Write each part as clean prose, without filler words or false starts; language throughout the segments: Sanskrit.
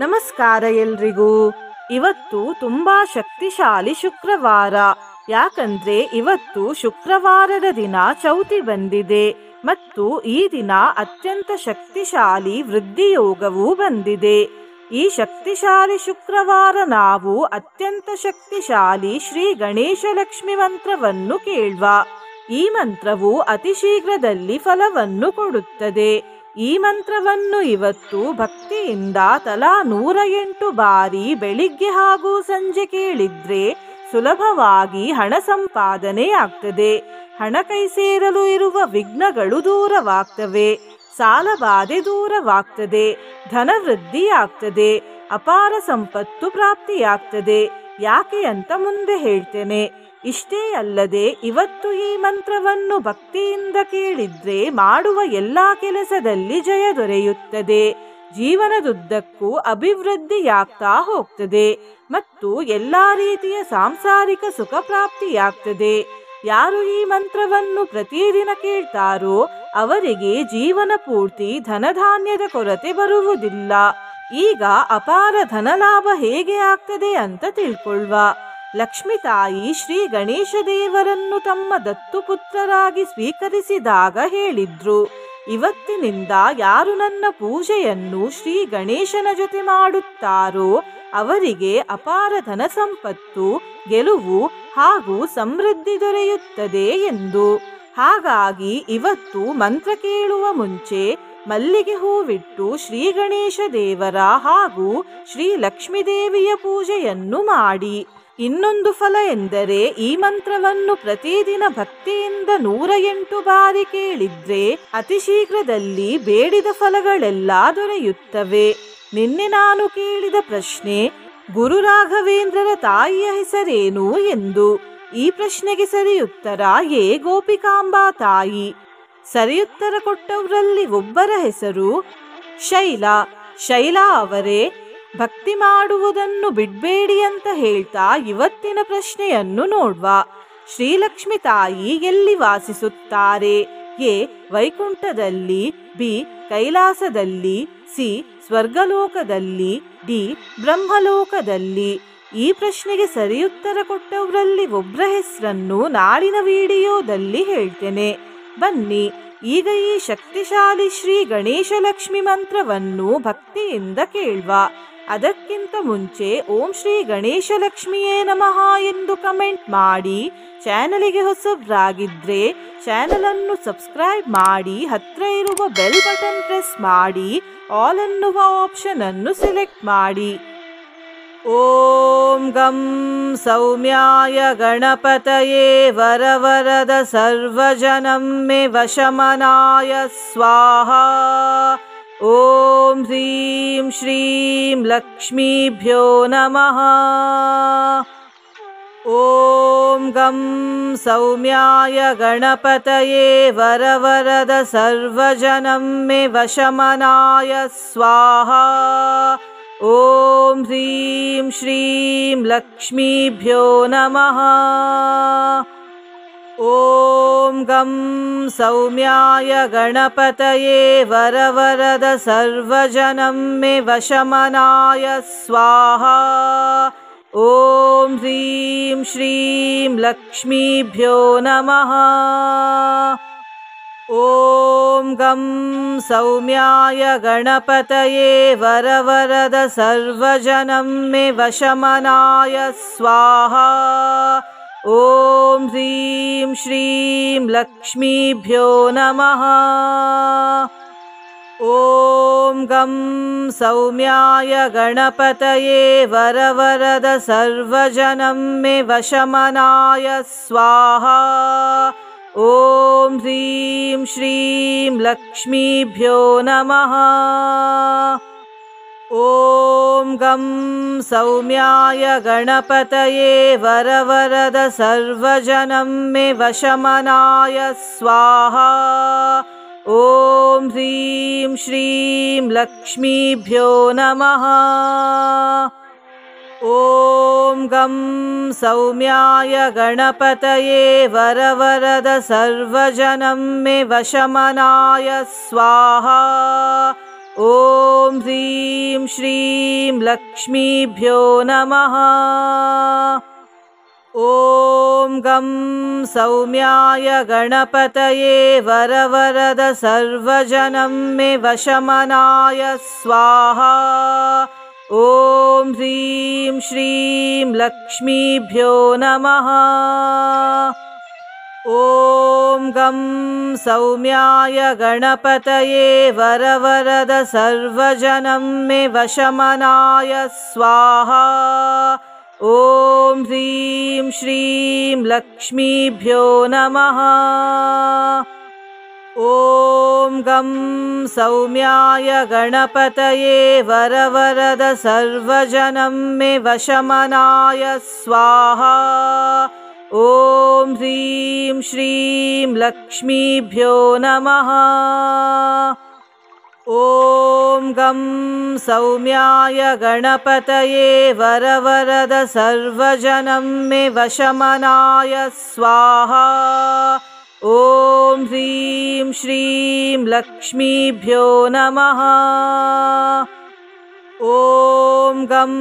ನಮಸ್ಕಾರ ಎಲ್ರಿಗೂ. ಇವತ್ತು ತುಂಬಾ ಶಕ್ತಿಶಾಲಿ ಶುಕ್ರವಾರ. ಯಾಕಂದ್ರೆ ಇವತ್ತು ಶುಕ್ರವಾರದ ದಿನ ಚೌತಿ ಬಂದಿದೆ ಮತ್ತು ಈ ದಿನ ಅತ್ಯಂತ ಶಕ್ತಿಶಾಲಿ ವೃದ್ಧಿಯೋಗವೂ ಬಂದಿದೆ. ಈ ಶಕ್ತಿಶಾಲಿ ಶುಕ್ರವಾರ ನಾವು ಅತ್ಯಂತ ಶಕ್ತಿಶಾಲಿ ಶ್ರೀ ಗಣೇಶ ಲಕ್ಷ್ಮಿ ಮಂತ್ರವನ್ನು ಕೇಳುವ. ಈ ಮಂತ್ರವು ಅತಿ ಶೀಘ್ರದಲ್ಲಿ ಫಲವನ್ನು ಕೊಡುತ್ತದೆ. ಈ ಮಂತ್ರವನ್ನು ಇವತ್ತು ಭಕ್ತಿಯಿಂದ ತಲಾ 108 ಬಾರಿ ಬೆಳಿಗ್ಗೆ ಹಾಗೂ ಸಂಜೆ ಕೇಳಿದ್ರೆ ಸುಲಭವಾಗಿ ಹಣ ಸಂಪಾದನೆಯಾಗ್ತದೆ. ಹಣ ಕೈ ಸೇರಲು ಇರುವ ವಿಘ್ನಗಳು ದೂರವಾಗ್ತವೆ, ಸಾಲಬಾಧೆ ದೂರವಾಗ್ತದೆ, ಧನವೃದ್ಧಿಯಾಗ್ತದೆ, ಅಪಾರ ಸಂಪತ್ತು ಪ್ರಾಪ್ತಿಯಾಗ್ತದೆ. ಯಾಕೆ ಅಂತ ಮುಂದೆ ಹೇಳ್ತೇನೆ. ಇಷ್ಟೇ ಅಲ್ಲದೆ ಇವತ್ತು ಈ ಮಂತ್ರವನ್ನು ಭಕ್ತಿಯಿಂದ ಕೇಳಿದ್ರೆ ಮಾಡುವ ಎಲ್ಲ ಕೆಲಸದಲ್ಲಿ ಜಯ ದೊರೆಯುತ್ತದೆ. ಜೀವನದುದ್ದಕ್ಕೂ ಅಭಿವೃದ್ಧಿಯಾಗ್ತಾ ಹೋಗ್ತದೆ ಮತ್ತು ಎಲ್ಲ ರೀತಿಯ ಸಾಂಸಾರಿಕ ಸುಖ ಪ್ರಾಪ್ತಿಯಾಗ್ತದೆ. ಯಾರು ಈ ಮಂತ್ರವನ್ನು ಪ್ರತಿದಿನ ಕೇಳ್ತಾರೋ ಅವರಿಗೆ ಜೀವನ ಪೂರ್ತಿ ಧನಧಾನ್ಯದ ಕೊರತೆ ಬರುವುದಿಲ್ಲ. ಈಗ ಅಪಾರ ಧನಲಾಭ ಹೇಗೆ ಆಗ್ತದೆ ಅಂತ ತಿಳ್ಕೊಳ್ಳುವ. ಲಕ್ಷ್ಮೀ ತಾಯಿ ಶ್ರೀ ಗಣೇಶ ದೇವರನ್ನು ತಮ್ಮ ದತ್ತುಪುತ್ರರಾಗಿ ಸ್ವೀಕರಿಸಿದಾಗ ಹೇಳಿದ್ರು, ಇವತ್ತಿನಿಂದ ಯಾರು ನನ್ನ ಪೂಜೆಯನ್ನು ಶ್ರೀ ಗಣೇಶನ ಜೊತೆ ಮಾಡುತ್ತಾರೋ ಅವರಿಗೆ ಅಪಾರ ಧನ ಸಂಪತ್ತು, ಗೆಲುವು ಹಾಗೂ ಸಮೃದ್ಧಿ ದೊರೆಯುತ್ತದೆ ಎಂದು. ಹಾಗಾಗಿ ಇವತ್ತು ಮಂತ್ರ ಕೇಳುವ ಮುಂಚೆ ಮಲ್ಲಿಗೆ ಹೂವಿಟ್ಟು ಶ್ರೀ ಗಣೇಶ ದೇವರ ಹಾಗೂ ಶ್ರೀ ಲಕ್ಷ್ಮೀ ದೇವಿಯ ಪೂಜೆಯನ್ನು ಮಾಡಿ. ಇನ್ನೊಂದು ಫಲ ಎಂದರೆ ಈ ಮಂತ್ರವನ್ನು ಪ್ರತಿದಿನ ಭಕ್ತಿಯಿಂದ 108 ಬಾರಿ ಕೇಳಿದ್ರೆ ಅತಿ ಶೀಘ್ರದಲ್ಲಿ ಬೇಡಿದ ಫಲಗಳೆಲ್ಲ ದೊರೆಯುತ್ತವೆ. ನಿನ್ನೆ ನಾನು ಕೇಳಿದ ಪ್ರಶ್ನೆ, ಗುರು ರಾಘವೇಂದ್ರರ ತಾಯಿಯ ಹೆಸರೇನು ಎಂದು. ಈ ಪ್ರಶ್ನೆಗೆ ಸರಿಯುತ್ತರ ಎ ಗೋಪಿಕಾಂಬಾ ತಾಯಿ. ಸರಿಯುತ್ತರ ಕೊಟ್ಟವರಲ್ಲಿ ಒಬ್ಬರ ಹೆಸರು ಶೈಲಾ. ಶೈಲಾ ಅವರೇ, ಭಕ್ತಿ ಮಾಡುವುದನ್ನು ಬಿಡ್ಬೇಡಿ ಅಂತ ಹೇಳ್ತಾ ಇವತ್ತಿನ ಪ್ರಶ್ನೆಯನ್ನು ನೋಡ್ವ. ಶ್ರೀಲಕ್ಷ್ಮಿ ತಾಯಿ ಎಲ್ಲಿ ವಾಸಿಸುತ್ತಾರೆ? ಎ ವೈಕುಂಠದಲ್ಲಿ, ಬಿ ಕೈಲಾಸದಲ್ಲಿ, ಸಿ ಸ್ವರ್ಗಲೋಕದಲ್ಲಿ, ಡಿ ಬ್ರಹ್ಮಲೋಕದಲ್ಲಿ. ಈ ಪ್ರಶ್ನೆಗೆ ಸರಿಯುತ್ತರ ಕೊಟ್ಟವರಲ್ಲಿ ಒಬ್ಬರ ಹೆಸರನ್ನು ನಾಳಿನ ವಿಡಿಯೋದಲ್ಲಿ ಹೇಳ್ತೇನೆ. ಬನ್ನಿ ಈಗ ಈ ಶಕ್ತಿಶಾಲಿ ಶ್ರೀ ಗಣೇಶ ಲಕ್ಷ್ಮಿ ಮಂತ್ರವನ್ನು ಭಕ್ತಿಯಿಂದ ಕೇಳುವ. ಅದಕ್ಕಿಂತ ಮುಂಚೆ ಓಂ ಶ್ರೀ ಗಣೇಶ ಲಕ್ಷ್ಮಿಯೇ ನಮಃ ಎಂದು ಕಮೆಂಟ್ ಮಾಡಿ. ಚಾನಲಿಗೆ ಹೊಸಬ್ರಾಗಿದ್ರೆ ಚಾನಲ್ ಅನ್ನು ಸಬ್ಸ್ಕ್ರೈಬ್ ಮಾಡಿ, ಹತ್ರ ಇರುವ ಬೆಲ್ ಬಟನ್ ಪ್ರೆಸ್ ಮಾಡಿ, ಆಲ್ ಅನ್ನುವ ಆಪ್ಷನ್ ಅನ್ನು ಸೆಲೆಕ್ಟ್ ಮಾಡಿ. ಓಂ ಗಂ ಸೌಮ್ಯಾಯ ಗಣಪತಯೇ ವರವರದ ಸರ್ವಜನಂ ಮೇ ವಶಮನಾಯ ಸ್ವಾಹಾ. ಓಂ ಹ್ರೀಂ ಶ್ರೀಂ ಲಕ್ಷ್ಮೀಭ್ಯೋ ನಮಃ. ಓಂ ಗಂ ಸೌಮ್ಯಾಯ ಗಣಪತಯೇ ವರವರದ ಸರ್ವಜನಂ ಮೇ ವಶಮನಾಯ ಸ್ವಾಹಾ. ಓಂ ಹ್ರೀಂ ಶ್ರೀಂ ಲಕ್ಷ್ಮೀಭ್ಯೋ ನಮಃ. ಓಂ ಗಂ ಸೌಮ್ಯಾಯ ಗಣಪತಯೇ ವರವರದ ಸರ್ವಜನಂ ಮೇ ವಶಮನಾಯ ಸ್ವಾಹಾ. ಓಂ ಹ್ರೀಂ ಶ್ರೀಂ ಲಕ್ಷ್ಮೀಭ್ಯೋ ನಮಃ. ಓಂ ಗಂ ಸೌಮ್ಯಾಯ ಗಣಪತಯೇ ವರವರದ ಸರ್ವಜನಂ ಮೇ ವಶಮನಾಯ ಸ್ವಾಹಾ. ಓಂ ಹ್ರೀಂ ಶ್ರೀಂ ಲಕ್ಷ್ಮೀಭ್ಯೋ ನಮಃ. ಓಂ ಗಂ ಸೌಮ್ಯಾಯ ಗಣಪತಯೇ ವರವರದ ಸರ್ವಜನಂ ಮೇ ವಶಮನಾಯ ಸ್ವಾಹಾ. ಓಂ ಹ್ರೀಂ ಶ್ರೀಂ ಲಕ್ಷ್ಮೀಭ್ಯೋ ನಮಃ. ಓಂ ಗಂ ಸೌಮ್ಯಾಯ ಗಣಪತಯೇ ವರವರದ ಸರ್ವಜನಂ ಮೇ ವಶಮನಾಯ ಸ್ವಾಹಾ. ಓಂ ಹ್ರೀಂ ಶ್ರೀಂ ಲಕ್ಷ್ಮೀಭ್ಯೋ ನಮಃ. ಓಂ ಗಂ ಸೌಮ್ಯಾಯ ಗಣಪತಯೇ ವರವರದ ಸರ್ವಜನಂ ಮೇ ವಶಮನಾಯ ಸ್ವಾಹಾ. ॐ ह्रीं श्रीं लक्ष्मीभ्यो नमः। ॐ गं सौम्याय गणपतये वरवरद सर्वजनं मे वशमनाय स्वाहा। ॐ ह्रीं श्रीं लक्ष्मीभ्यो नमः। ॐ गं सौम्याय गणपतये वरवरद सर्वजनं मे वशमनाय स्वाहा। ॐ ह्रीं श्रीं लक्ष्मीभ्यो नमः। ॐ गं सौम्याय गणपतये वरवरद सर्वजनं मे वशमनाय स्वाहा। ॐ ह्रीं श्रीं लक्ष्मीभ्यो नमः। ॐ गं सौम्याय गणपतये वरवरद सर्वजनं मे वशमनाय स्वाहा। ॐ ह्रीं श्रीं लक्ष्मीभ्यो नमः। ॐ गं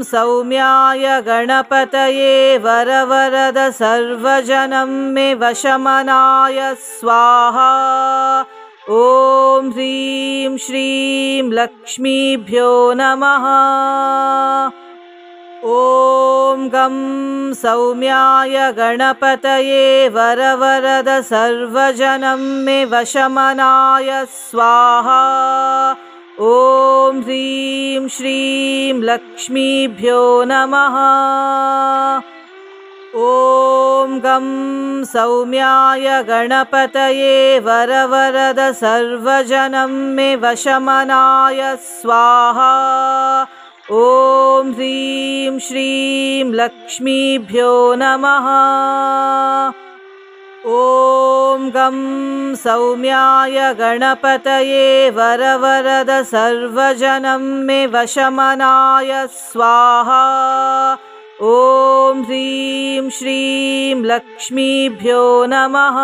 सौम्याय गणपतये वरवरद सर्वजनं मे वशमनाय स्वाहा। ॐ ह्रीं श्रीं लक्ष्मीभ्यो नमः। ॐ गं सौम्याय गणपतये वरवरद सर्वजनं मे वशमनाय स्वाहा। ॐ ह्रीं श्रीं लक्ष्मीभ्यो नमः। ॐ गं सौम्याय गणपतये वरवरद सर्वजनं मे वशमनाय स्वाहा। ॐ ह्रीं श्रीं लक्ष्मीभ्यो नमः। ॐ गं सौम्याय गणपतये वरवरद सर्वजनं मे वशमनाय स्वाहा। ॐ ह्रीं श्रीं लक्ष्मीभ्यो नमः।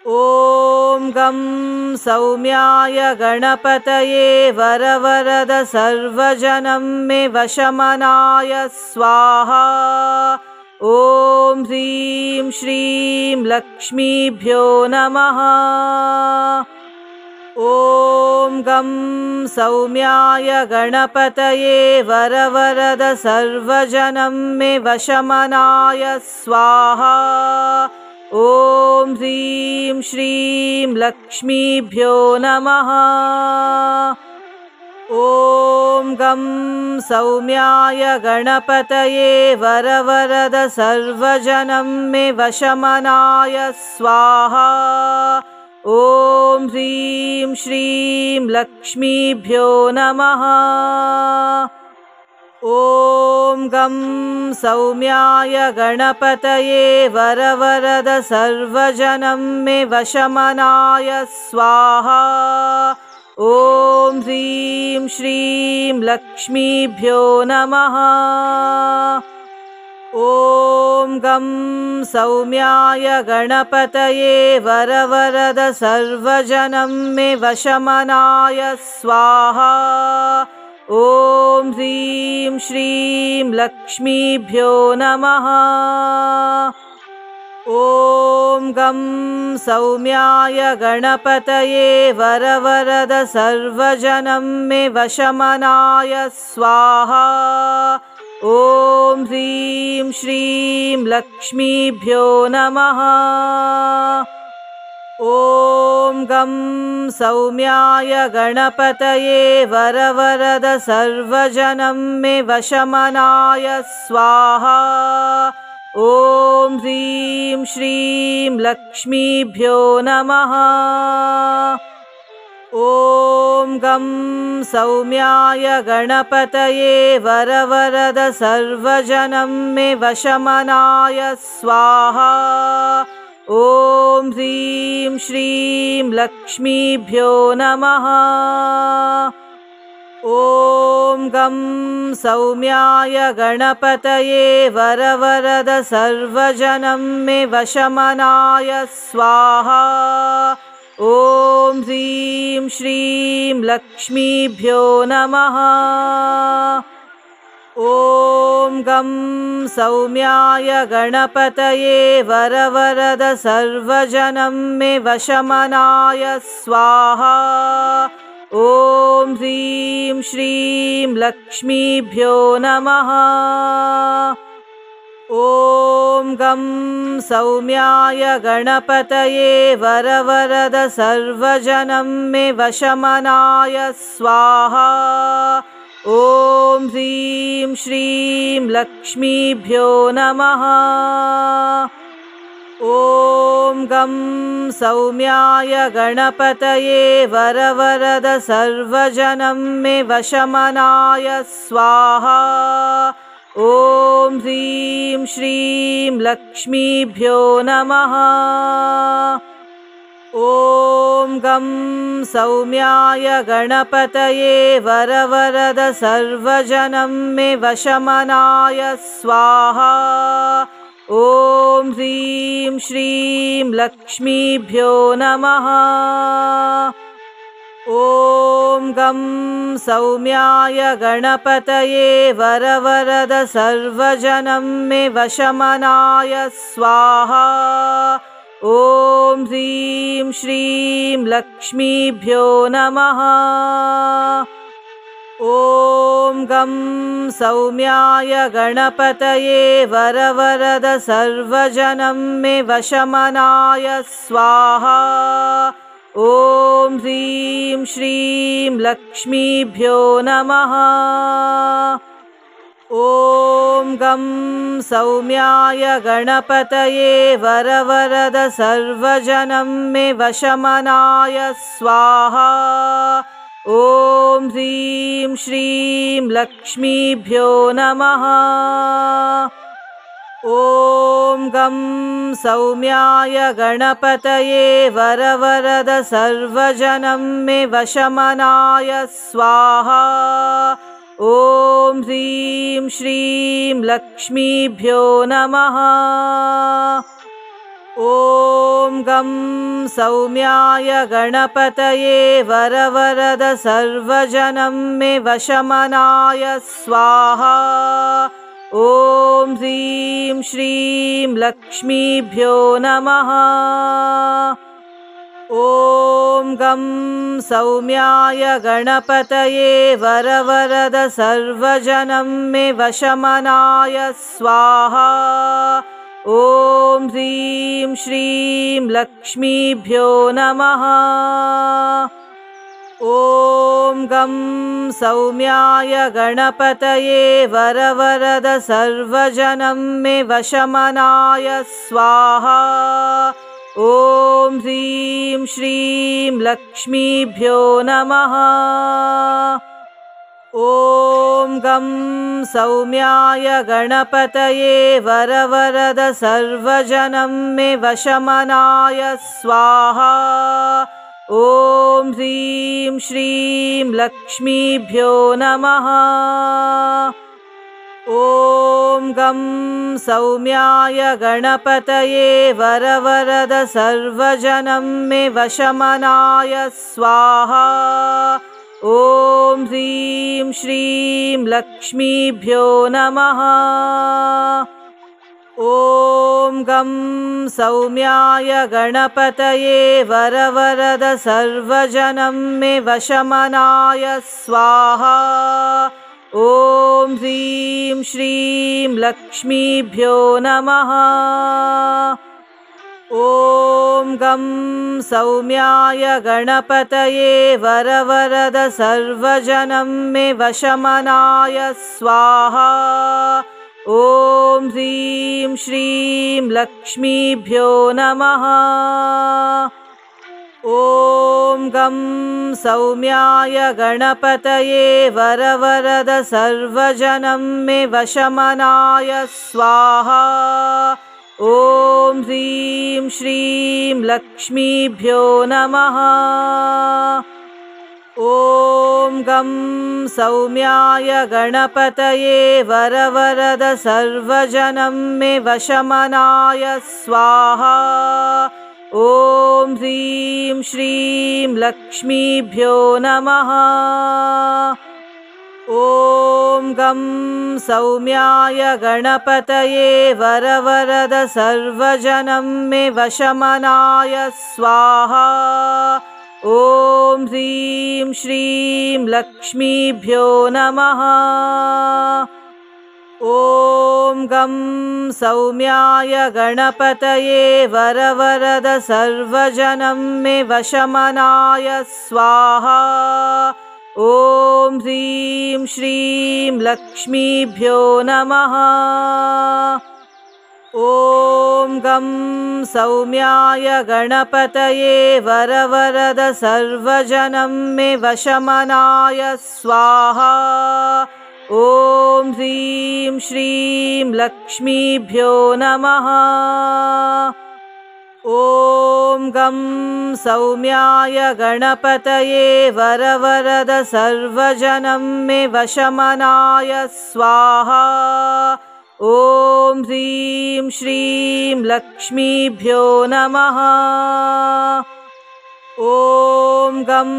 ॐ गं सौम्याय गणपतये वरवरद सर्वजनं मे वशमनाय स्वाहा। ॐ ह्रीं श्रीं लक्ष्मीभ्यो नमः। ॐ गं सौम्याय गणपतये वरवरद सर्वजनं मे वशमनाय स्वाहा। ॐ ह्रीं श्रीं लक्ष्मीभ्यो नमः। ॐ गं सौम्याय गणपतये वरवरद सर्वजनं मे वशमनाय स्वाहा। ॐ ह्रीं श्रीं लक्ष्मीभ्यो नमः। ॐ गं सौम्याय गणपतये वरवरद सर्वजनं मे वशमनाय स्वाहा। ॐ ह्रीं श्रीं लक्ष्मीभ्यो नमः। ॐ गं सौम्याय गणपतये वरवरद सर्वजनं मे वशमनाय स्वाहा। ॐ ह्रीं श्रीं लक्ष्मीभ्यो नमः। ॐ गं सौम्याय गणपतये वरवरद सर्वजनं मे वशमनाय स्वाहा। ॐ ह्रीं श्रीं लक्ष्मीभ्यो नमः। ॐ गं सौम्याय गणपतये वरवरद सर्वजनं मे वशमनाय स्वाहा। ॐ ह्रीं श्रीं लक्ष्मीभ्यो नमः। ॐ गं सौम्याय गणपतये वरवरद सर्वजनं मे वशमनाय स्वाहा। ॐ ह्रीं श्रीं लक्ष्मीभ्यो नमः। ॐ गं सौम्याय गणपतये वरवरद सर्वजनं मे वशमनाय स्वाहा। ॐ ह्रीं श्रीं लक्ष्मीभ्यो नमः। ॐ गं सौम्याय गणपतये वरवरद सर्वजनं मे वशमनाय स्वाहा। ॐ ह्रीं श्रीं लक्ष्मीभ्यो नमः। ॐ गं सौम्याय गणपतये वरवरद सर्वजनं मे वशमनाय स्वाहा। ॐ ह्रीं श्रीं लक्ष्मीभ्यो नमः। ॐ गं सौम्याय गणपतये वरवरद सर्वजनं मे वशमनाय स्वाहा। ॐ ह्रीं श्रीं लक्ष्मीभ्यो नमः। ॐ गं सौम्याय गणपतये वरवरद सर्वजनं मे वशमनाय स्वाहा। ॐ ह्रीं श्रीं लक्ष्मीभ्यो नमः। ॐ गं सौम्याय गणपतये वरवरद सर्वजनं मे वशमनाय स्वाहा। ॐ ह्रीं श्रीं लक्ष्मीभ्यो नमः। ॐ गं सौम्याय गणपतये वरवरद सर्वजनं मे वशमनाय स्वाहा। ॐ ह्रीं श्रीं लक्ष्मीभ्यो नमः। ॐ गं सौम्याय गणपतये वरवरद सर्वजनं मे वशमनाय स्वाहा। ॐ ह्रीं श्रीं लक्ष्मीभ्यो नमः। ॐ गं सौम्याय गणपतये वरवरद सर्वजनं मे वशमनाय स्वाहा। ॐ ह्रीं श्रीं लक्ष्मीभ्यो नमः। ॐ गं सौम्याय गणपतये वरवरद सर्वजनं मे वशमनाय स्वाहा। ॐ ह्रीं श्रीं लक्ष्मीभ्यो नमः। ॐ गं सौम्याय गणपतये वरवरद सर्वजनं मे वशमनाय स्वाहा। ॐ ह्रीं श्रीं लक्ष्मीभ्यो नमः। ॐ गं सौम्याय गणपतये वरवरद सर्वजनं मे वशमनाय स्वाहा। ॐ ह्रीं श्रीं लक्ष्मीभ्यो नमः। ॐ गं सौम्याय गणपतये वरवरद सर्वजनं मे वशमनाय स्वाहा। ॐ ह्रीं श्रीं लक्ष्मीभ्यो नमः। ॐ गं सौम्याय गणपतये वरवरद सर्वजनं मे वशमनाय स्वाहा। ॐ ह्रीं श्रीं लक्ष्मीभ्यो नमः। ॐ गं सौम्याय गणपतये वरवरद सर्वजनं मे वशमनाय स्वाहा। ॐ ह्रीं श्रीं लक्ष्मीभ्यो नमः। ॐ गं सौम्याय गणपतये वरवरद सर्वजनं मे वशमनाय स्वाहा। ॐ ह्रीं श्रीं लक्ष्मीभ्यो नमः। ॐ गं सौम्याय गणपतये वरवरद सर्वजनं मे वशमनाय स्वाहा। ॐ ह्रीं श्रीं लक्ष्मीभ्यो नमः। ॐ गं सौम्याय गणपतये वरवरद सर्वजनं मे वशमनाय स्वाहा। ॐ ह्रीं श्रीं लक्ष्मीभ्यो नमः। ॐ गं सौम्याय गणपतये वरवरद सर्वजनं मे वशमनाय स्वाहा। ॐ ह्रीं श्रीं लक्ष्मीभ्यो नमः। ॐ गं सौम्याय गणपतये वरवरद सर्वजनं मे वशमनाय स्वाहा। ॐ ह्रीं श्रीं लक्ष्मीभ्यो नमः। ॐ गं सौम्याय गणपतये वरवरद सर्वजनं मे वशमनाय स्वाहा। ॐ ह्रीं श्रीं लक्ष्मीभ्यो नमः। ॐ गं सौम्याय गणपतये वरवरद सर्वजनं मे वशमनाय स्वाहा। ॐ ह्रीं श्रीं लक्ष्मीभ्यो नमः। ॐ गं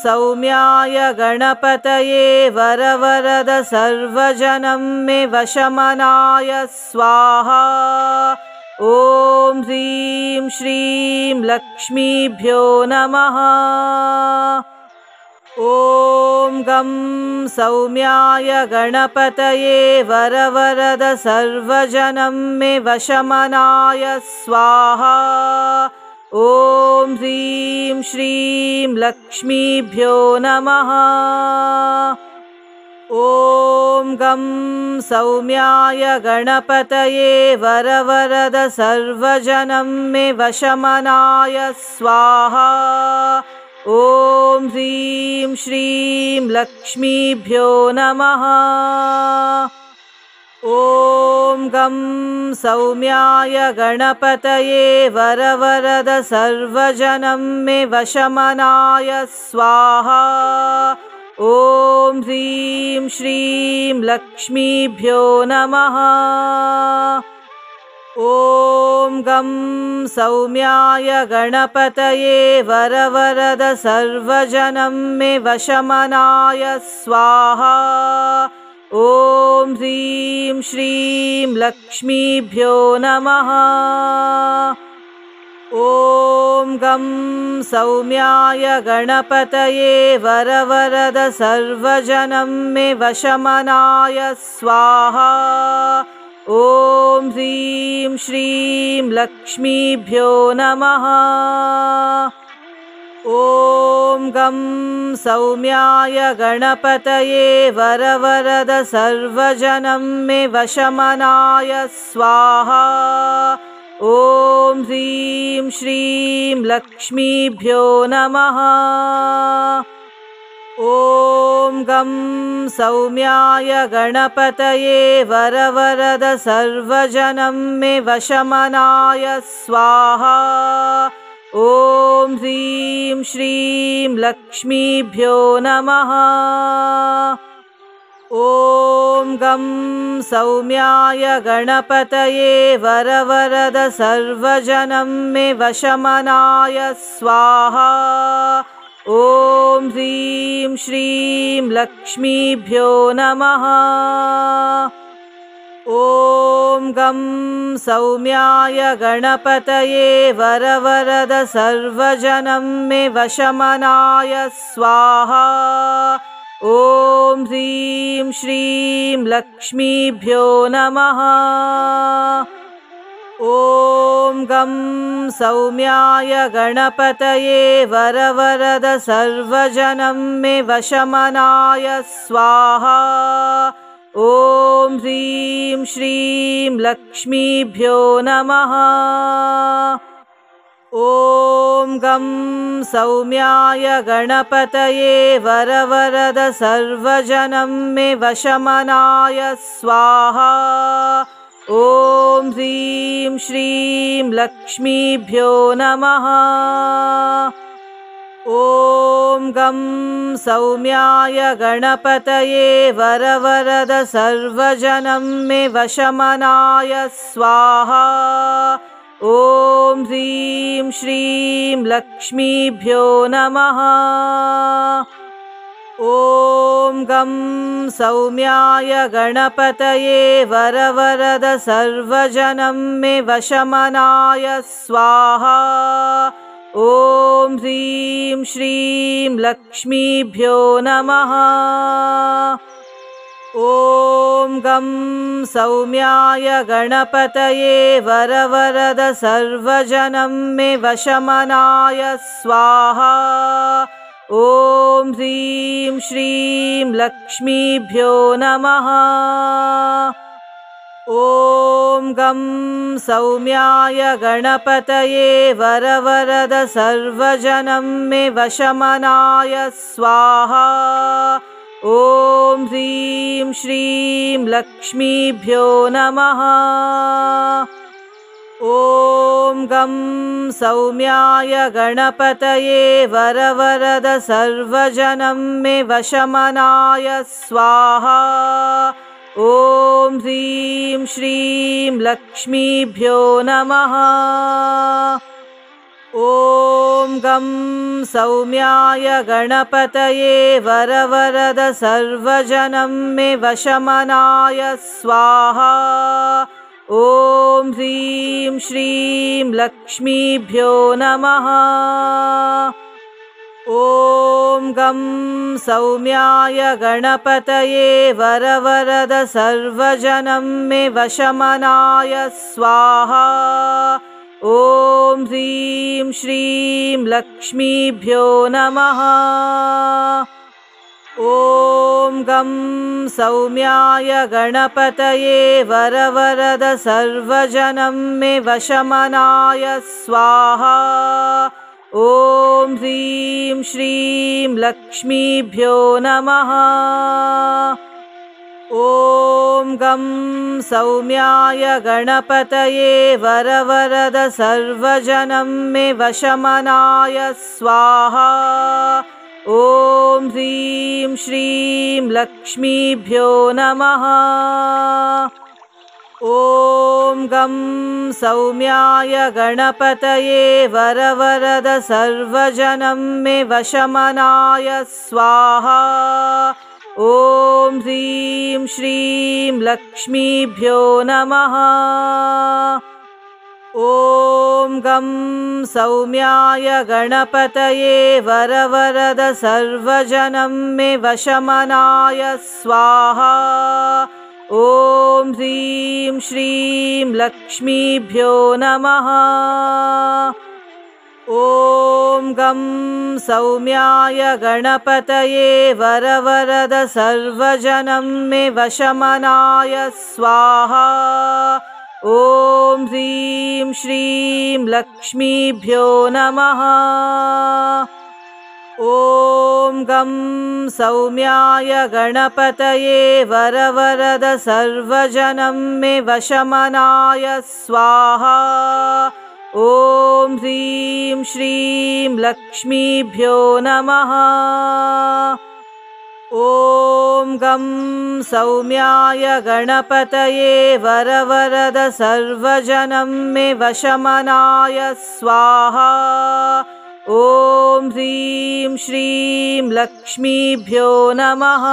सौम्याय गणपतये वरवरद सर्वजनं मे वशमनाय स्वाहा। ॐ ह्रीं श्रीं लक्ष्मीभ्यो नमः। ॐ गं सौम्याय गणपतये वरवरद सर्वजनं मे वशमनाय स्वाहा। ॐ ह्रीं श्रीं लक्ष्मीभ्यो नमः। ॐ गं सौम्याय गणपतये वरवरद सर्वजनं मे वशमनाय स्वाहा। ॐ ह्रीं श्रीं लक्ष्मीभ्यो नमः। ॐ गं सौम्याय गणपतये वरवरद सर्वजनं मे वशमनाय स्वाहा। ॐ ह्रीं श्रीं लक्ष्मीभ्यो नमः। ॐ गं सौम्याय गणपतये वरवरद सर्वजनं मे वशमनाय स्वाहा। ॐ ह्रीं श्रीं लक्ष्मीभ्यो नमः। ॐ गं सौम्याय गणपतये वरवरद सर्वजनं मे वशमनाय स्वाहा। ॐ ह्रीं श्रीं लक्ष्मीभ्यो नमः। ॐ गं सौम्याय गणपतये वरवरद सर्वजनं मे वशमनाय स्वाहा। ॐ ह्रीं श्रीं लक्ष्मीभ्यो नमः। ॐ गं सौम्याय गणपतये वरवरद सर्वजनं मे वशमनाय स्वाहा। ॐ ह्रीं श्रीं लक्ष्मीभ्यो नमः। ॐ गं सौम्याय गणपतये वरवरद सर्वजनं मे वशमनाय स्वाहा। ॐ ह्रीं श्रीं लक्ष्मीभ्यो नमः। ॐ गं सौम्याय गणपतये वरवरद सर्वजनं मे वशमनाय स्वाहा। ॐ ह्रीं श्रीं लक्ष्मीभ्यो नमः। ॐ गं सौम्याय गणपतये वरवरद सर्वजनं मे वशमनाय स्वाहा। ॐ ह्रीं श्रीं लक्ष्मीभ्यो नमः। ॐ गं सौम्याय गणपतये वरवरद सर्वजनं मे वशमनाय स्वाहा। ॐ ह्रीं श्रीं लक्ष्मीभ्यो नमः। ॐ गं सौम्याय गणपतये वरवरद सर्वजनं मे वशमनाय स्वाहा। ॐ ह्रीं श्रीं लक्ष्मीभ्यो नमः। ॐ गं सौम्याय गणपतये वरवरद सर्वजनं मे वशमनाय स्वाहा। ॐ ह्रीं श्रीं लक्ष्मीभ्यो नमः। ॐ गं सौम्याय गणपतये वरवरद सर्वजनं मे वशमनाय स्वाहा। ॐ ह्रीं श्रीं लक्ष्मीभ्यो नमः। ॐ गं सौम्याय गणपतये वरवरद सर्वजनं मे वशमनाय स्वाहा। ॐ ह्रीं श्रीं लक्ष्मीभ्यो नमः। ॐ गं सौम्याय गणपतये वरवरद सर्वजनं मे वशमनाय स्वाहा। ॐ ह्रीं श्रीं लक्ष्मीभ्यो नमः। ॐ गं सौम्याय गणपतये वरवरद सर्वजनं मे वशमनाय स्वाहा। ॐ ह्रीं श्रीं लक्ष्मीभ्यो नमः। ॐ गं सौम्याय गणपतये वरवरद सर्वजनं मे वशमनाय स्वाहा। ॐ ह्रीं श्रीं लक्ष्मीभ्यो नमः। ॐ गं सौम्याय गणपतये वरवरद सर्वजनं मे वशमनाय स्वाहा। ॐ ह्रीं श्रीं लक्ष्मीभ्यो नमः। ॐ गं सौम्याय गणपतये वरवरद सर्वजनं मे वशमनाय स्वाहा। ॐ ह्रीं श्रीं लक्ष्मीभ्यो नमः। ॐ गं सौम्याय गणपतये वरवरद सर्वजनं मे वशमनाय स्वाहा। ॐ ह्रीं श्रीं लक्ष्मीभ्यो नमः। ॐ गं सौम्याय गणपतये वरवरद सर्वजनं मे वशमनाय स्वाहा। ॐ ह्रीं श्रीं लक्ष्मीभ्यो नमः। ॐ गं सौम्याय गणपतये वरवरद सर्वजनं मे वशमनाय स्वाहा। ॐ ह्रीं श्रीं लक्ष्मीभ्यो नमः। ॐ गं सौम्याय गणपतये वरवरद सर्वजनं मे वशमनाय स्वाहा। ॐ ह्रीं श्रीं लक्ष्मीभ्यो नमः। ॐ गं सौम्याय गणपतये वरवरद सर्वजनं मे वशमनाय स्वाहा। ॐ ह्रीं श्रीं लक्ष्मीभ्यो नमः।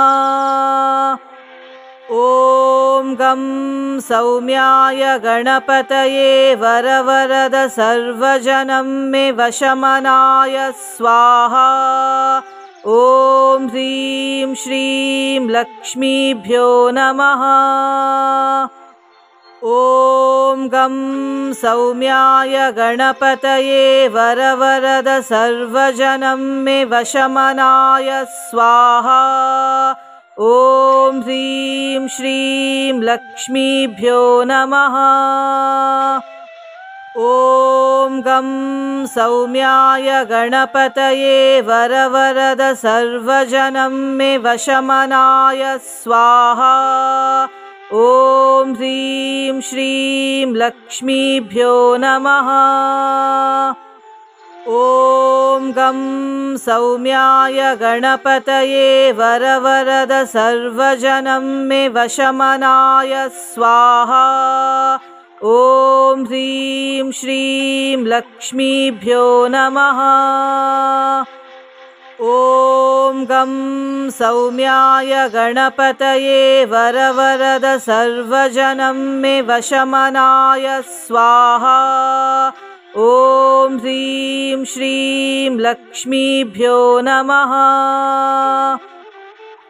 ॐ गं सौम्याय गणपतये वरवरद सर्वजनं मे वशमनाय स्वाहा। ॐ ह्रीं श्रीं लक्ष्मीभ्यो नमः। ॐ गं सौम्याय गणपतये वरवरद सर्वजनं मे वशमनाय स्वाहा। ॐ ह्रीं श्रीं लक्ष्मीभ्यो नमः। ॐ गं सौम्याय गणपतये वरवरद सर्वजनं मे वशमनाय स्वाहा। ॐ ह्रीं श्रीं लक्ष्मीभ्यो नमः। ॐ गं सौम्याय गणपतये वरवरद सर्वजनं मे वशमनाय स्वाहा। ॐ ह्रीं श्रीं लक्ष्मीभ्यो नमः। ॐ गं सौम्याय गणपतये वरवरद सर्वजनं मे वशमनाय स्वाहा। ॐ ह्रीं श्रीं लक्ष्मीभ्यो नमः।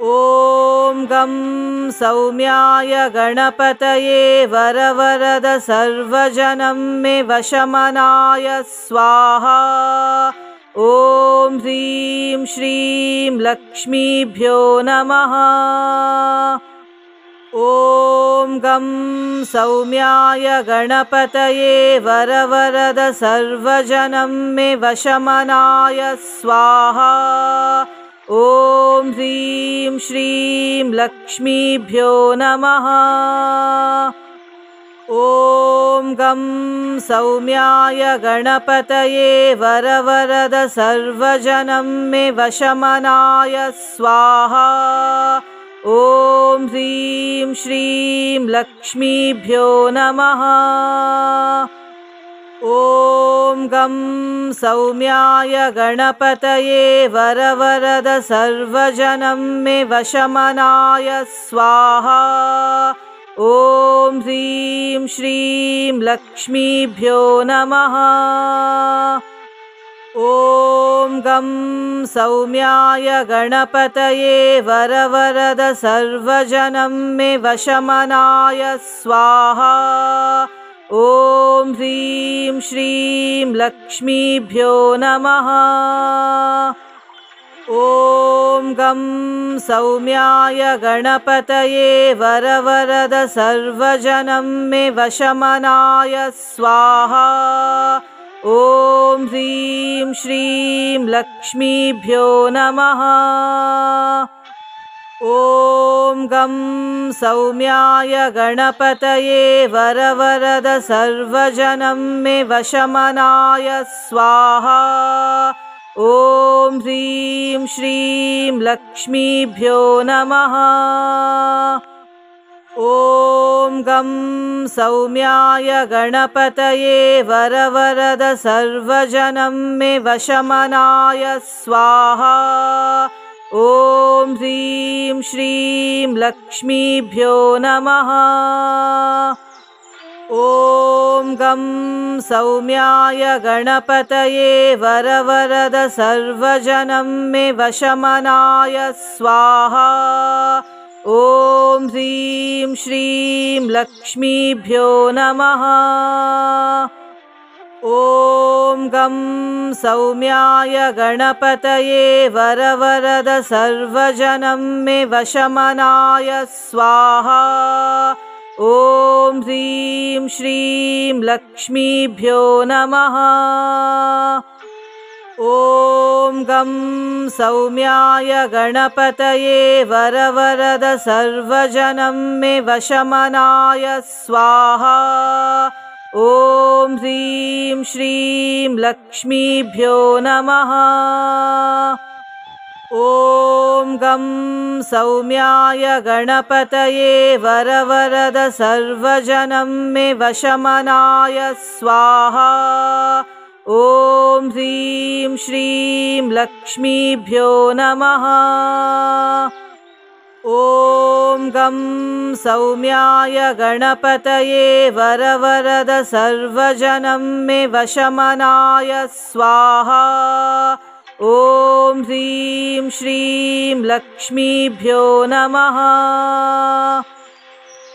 ॐ गं सौम्याय गणपतये वरवरद सर्वजनं मे वशमनाय स्वाहा। ॐ ह्रीं श्रीं लक्ष्मीभ्यो नमः। ॐ गं सौम्याय गणपतये वरवरद सर्वजनं मे वशमनाय स्वाहा। ॐ ह्रीं श्रीं लक्ष्मीभ्यो नमः। ॐ गं सौम्याय गणपतये वरवरद सर्वजनं मे वशमनाय स्वाहा। ॐ ह्रीं श्रीं लक्ष्मीभ्यो नमः। ॐ गं सौम्याय गणपतये वरवरद सर्वजनं मे वशमनाय स्वाहा। ॐ ह्रीं श्रीं लक्ष्मीभ्यो नमः। ॐ गं सौम्याय गणपतये वरवरद सर्वजनं मे वशमनाय स्वाहा। ॐ ह्रीं श्रीं लक्ष्मीभ्यो नमः। ॐ गं सौम्याय गणपतये वरवरद सर्वजनं मे वशमनाय स्वाहा। ॐ ह्रीं श्रीं लक्ष्मीभ्यो नमः। ॐ गं सौम्याय गणपतये वरवरद सर्वजनं मे वशमनाय स्वाहा। ॐ ह्रीं श्रीं लक्ष्मीभ्यो नमः। ॐ गं सौम्याय गणपतये वरवरद सर्वजनं मे वशमनाय स्वाहा। ॐ ह्रीं श्रीं लक्ष्मीभ्यो नमः। ॐ गं सौम्याय गणपतये वरवरद सर्वजनं मे वशमनाय स्वाहा। ॐ ह्रीं श्रीं लक्ष्मीभ्यो नमः। ॐ गं सौम्याय गणपतये वरवरद सर्वजनं मे वशमनाय स्वाहा। ॐ ह्रीं श्रीं लक्ष्मीभ्यो नमः। ॐ गं सौम्याय गणपतये वरवरद सर्वजनं मे वशमनाय स्वाहा। ॐ ह्रीं श्रीं लक्ष्मीभ्यो नमः। ॐ गं सौम्याय गणपतये वरवरद सर्वजनं मे वशमनाय स्वाहा। ॐ ह्रीं श्रीं लक्ष्मीभ्यो नमः। ॐ गं सौम्याय गणपतये वरवरद सर्वजनं मे वशमनाय स्वाहा। ॐ ह्रीं श्रीं लक्ष्मीभ्यो नमः।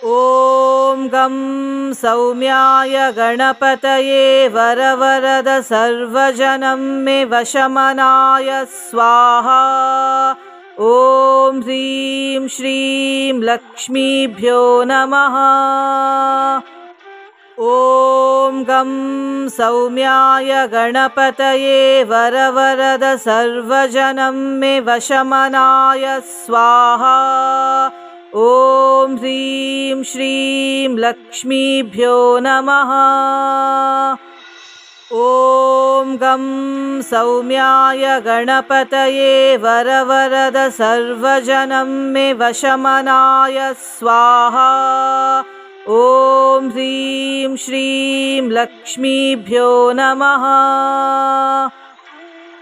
ॐ गं सौम्याय गणपतये वरवरद सर्वजनं मे वशमनाय स्वाहा। ॐ ह्रीं श्रीं लक्ष्मीभ्यो नमः। ॐ गं सौम्याय गणपतये वरवरद सर्वजनं मे वशमनाय स्वाहा। ॐ ह्रीं श्रीं लक्ष्मीभ्यो नमः। ॐ गं सौम्याय गणपतये वरवरद सर्वजनं मे वशमनाय स्वाहा। ॐ ह्रीं श्रीं लक्ष्मीभ्यो नमः।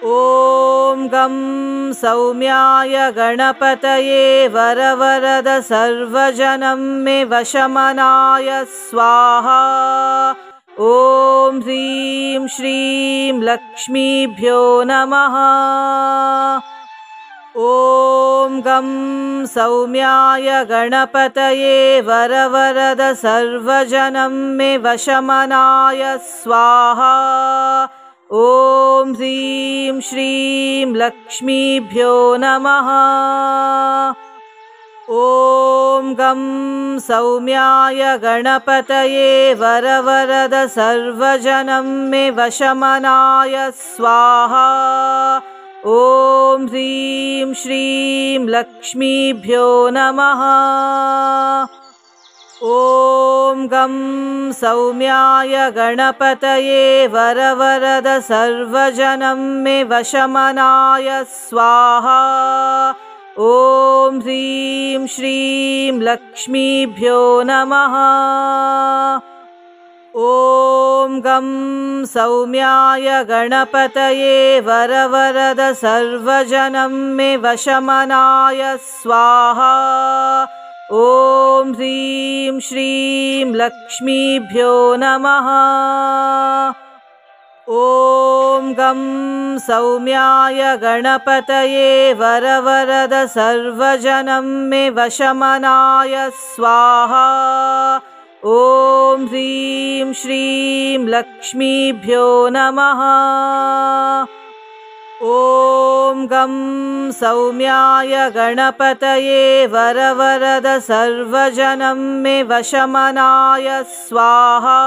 ॐ गं सौम्याय गणपतये वरवरद सर्वजनं मे वशमनाय स्वाहा। ॐ ह्रीं श्रीं लक्ष्मीभ्यो नमः। ॐ गं सौम्याय गणपतये वरवरद सर्वजनं मे वशमनाय स्वाहा। ॐ ह्रीं श्रीं लक्ष्मीभ्यो नमः। ॐ गं सौम्याय गणपतये वरवरद सर्वजनं मे वशमनाय स्वाहा। ॐ ह्रीं श्रीं लक्ष्मीभ्यो नमः। ॐ गं सौम्याय गणपतये वरवरद सर्वजनं मे वशमनाय स्वाहा। ॐ ह्रीं श्रीं लक्ष्मीभ्यो नमः। ॐ गं सौम्याय गणपतये वरवरद सर्वजनं मे वशमनाय स्वाहा। ॐ ह्रीं श्रीं लक्ष्मीभ्यो नमः। ॐ गं सौम्याय गणपतये वरवरद सर्वजनं मे वशमनाय स्वाहा। ॐ ह्रीं श्रीं लक्ष्मीभ्यो नमः। ॐ गं सौम्याय गणपतये वरवरद सर्वजनं मे वशमनाय स्वाहा।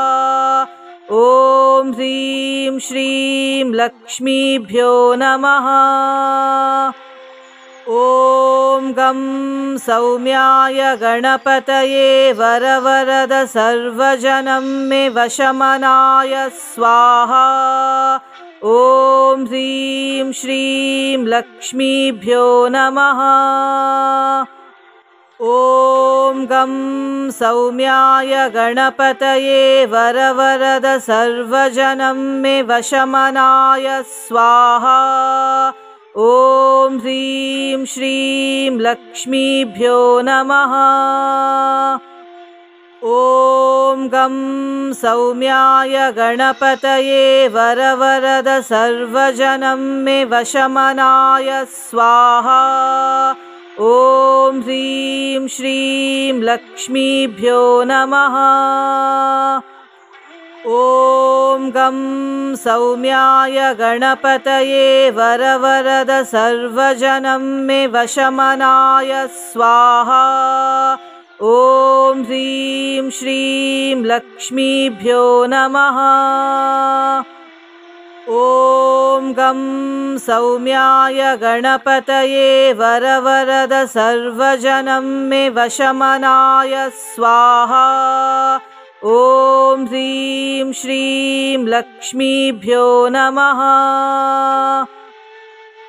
ॐ ह्रीं श्रीं लक्ष्मीभ्यो नमः। ॐ गं सौम्याय गणपतये वरवरद सर्वजनं मे वशमनाय स्वाहा। ॐ ह्रीं श्रीं लक्ष्मीभ्यो नमः। ॐ गं सौम्याय गणपतये वरवरद सर्वजनं मे वशमनाय स्वाहा। ॐ ह्रीं श्रीं लक्ष्मीभ्यो नमः। ॐ गं सौम्याय गणपतये वरवरद सर्वजनं मे वशमनाय स्वाहा। ॐ ह्रीं श्रीं लक्ष्मीभ्यो नमः। ॐ गं सौम्याय गणपतये वरवरद सर्वजनं मे वशमनाय स्वाहा। ॐ ह्रीं श्रीं लक्ष्मीभ्यो नमः। ॐ गं सौम्याय गणपतये वरवरद सर्वजनं मे वशमनाय स्वाहा। ॐ ह्रीं श्रीं लक्ष्मीभ्यो नमः।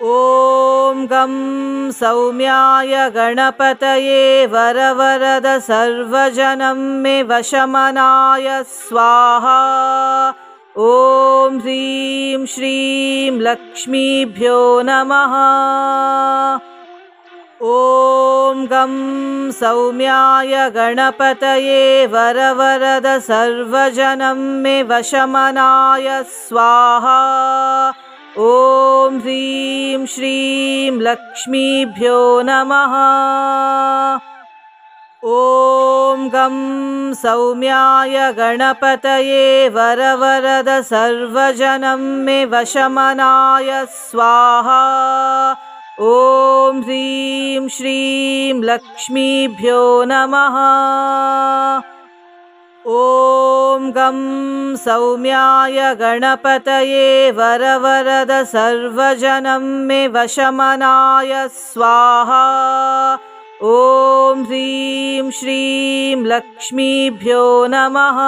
ॐ गं सौम्याय गणपतये वरवरद सर्वजनं मे वशमनाय स्वाहा। ॐ ह्रीं श्रीं लक्ष्मीभ्यो नमः। ॐ गं सौम्याय गणपतये वरवरद सर्वजनं मे वशमनाय स्वाहा। ॐ ह्रीं श्रीं लक्ष्मीभ्यो नमः। ॐ गं सौम्याय गणपतये वरवरद सर्वजनं मे वशमनाय स्वाहा। ॐ ह्रीं श्रीं लक्ष्मीभ्यो नमः। ॐ गं सौम्याय गणपतये वरवरद सर्वजनं मे वशमनाय स्वाहा। ॐ ह्रीं श्रीं लक्ष्मीभ्यो नमः।